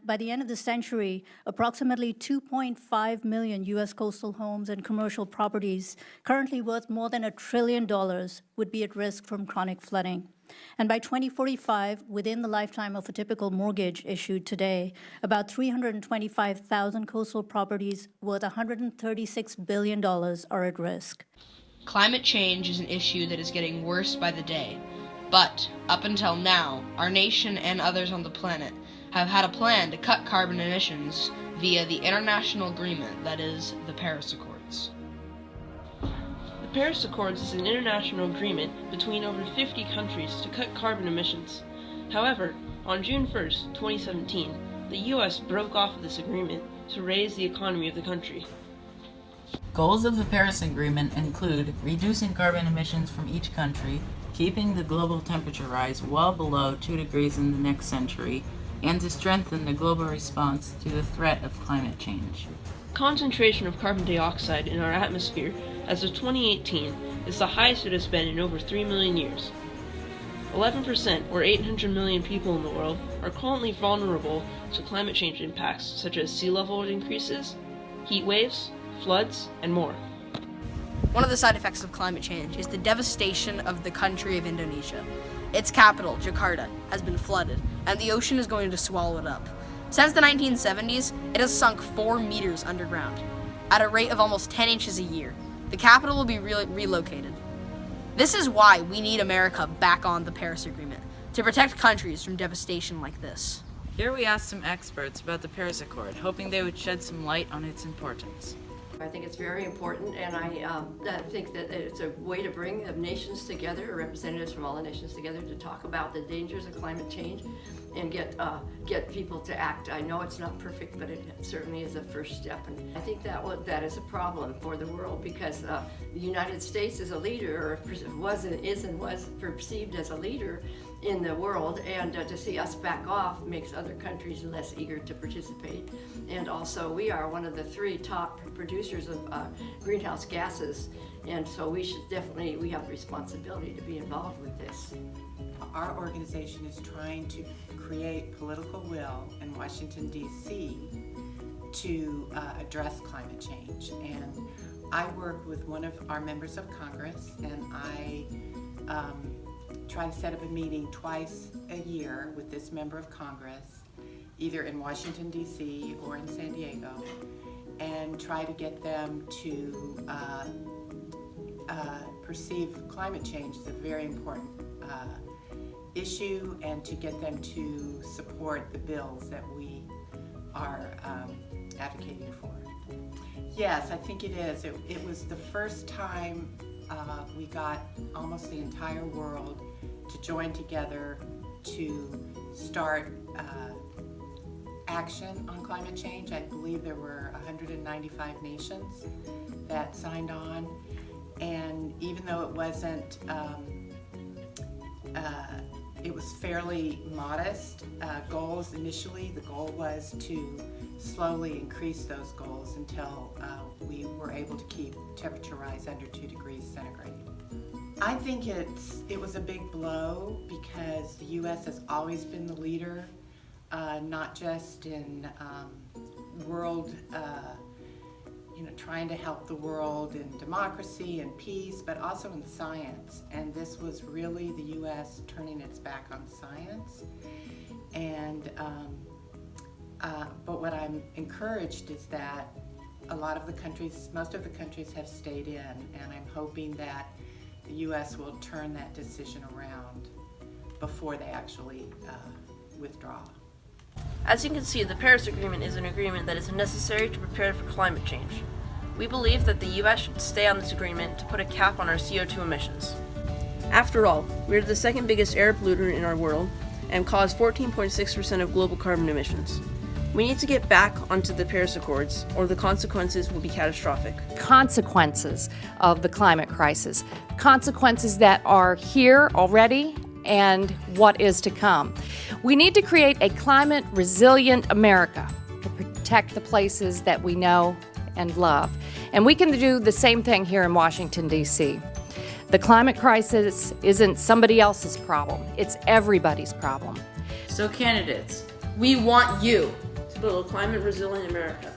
by the end of the century, approximately 2.5 million U.S. coastal homes and commercial properties, currently worth more than $1 trillion, would be at risk from chronic flooding. And by 2045, within the lifetime of a typical mortgage issued today, about 325,000 coastal properties worth $136 billion are at risk. Climate change is an issue that is getting worse by the day. But, up until now, our nation and others on the planet have had a plan to cut carbon emissions via the international agreement that is the Paris Accords. The Paris Accords is an international agreement between over 50 countries to cut carbon emissions. However, on June 1st, 2017, the U.S. broke off of this agreement to raise the economy of the country. Goals of the Paris Agreement include reducing carbon emissions from each country, keeping the global temperature rise well below 2 degrees in the next century, and to strengthen the global response to the threat of climate change. Concentration of carbon dioxide in our atmosphere as of 2018 is the highest it has been in over 3 million years. 11%, or 800 million people in the world, are currently vulnerable to climate change impacts such as sea level increases, heat waves, floods, and more. One of the side effects of climate change is the devastation of the country of Indonesia. Its capital, Jakarta, has been flooded, and the ocean is going to swallow it up. Since the 1970s, it has sunk 4 meters underground, at a rate of almost 10 inches a year. The capital will be relocated. This is why we need America back on the Paris Agreement, to protect countries from devastation like this. Here we asked some experts about the Paris Accord, hoping they would shed some light on its importance. I think it's very important, and I think that it's a way to bring the nations together, representatives from all the nations together, to talk about the dangers of climate change and get people to act. I know it's not perfect, but it certainly is a first step, and I think that is a problem for the world, because the United States is a leader, or was perceived as a leader in the world, and to see us back off makes other countries less eager to participate. And also, we are one of the 3 top producers of greenhouse gases, and so we have responsibility to be involved with this. Our organization is trying to create political will in Washington, D.C. to address climate change. And I work with one of our members of Congress, and I try to set up a meeting twice a year with this member of Congress, either in Washington, D.C. or in San Diego, and try to get them to perceive climate change as a very important issue, and to get them to support the bills that we are advocating for. Yes, I think it is. It was the first time we got almost the entire world to join together to start action on climate change. I believe there were 195 nations that signed on, and even though it wasn't, it was fairly modest goals initially. The goal was to slowly increase those goals until we were able to keep temperature rise under 2 degrees centigrade. I think it was a big blow, because the U.S. has always been the leader, not just in world, trying to help the world in democracy and peace, but also in science. And this was really the U.S. turning its back on science. And but what I'm encouraged is that most of the countries have stayed in, and I'm hoping that the U.S. will turn that decision around before they actually withdraw. As you can see, the Paris Agreement is an agreement that is necessary to prepare for climate change. We believe that the U.S. should stay on this agreement to put a cap on our CO2 emissions. After all, we are the second biggest air polluter in our world and cause 14.6% of global carbon emissions. We need to get back onto the Paris Accords, or the consequences will be catastrophic. Consequences of the climate crisis, consequences that are here already and what is to come. We need to create a climate resilient America to protect the places that we know and love. And we can do the same thing here in Washington, D.C. The climate crisis isn't somebody else's problem, it's everybody's problem. So candidates, We want you. build a climate resilient America.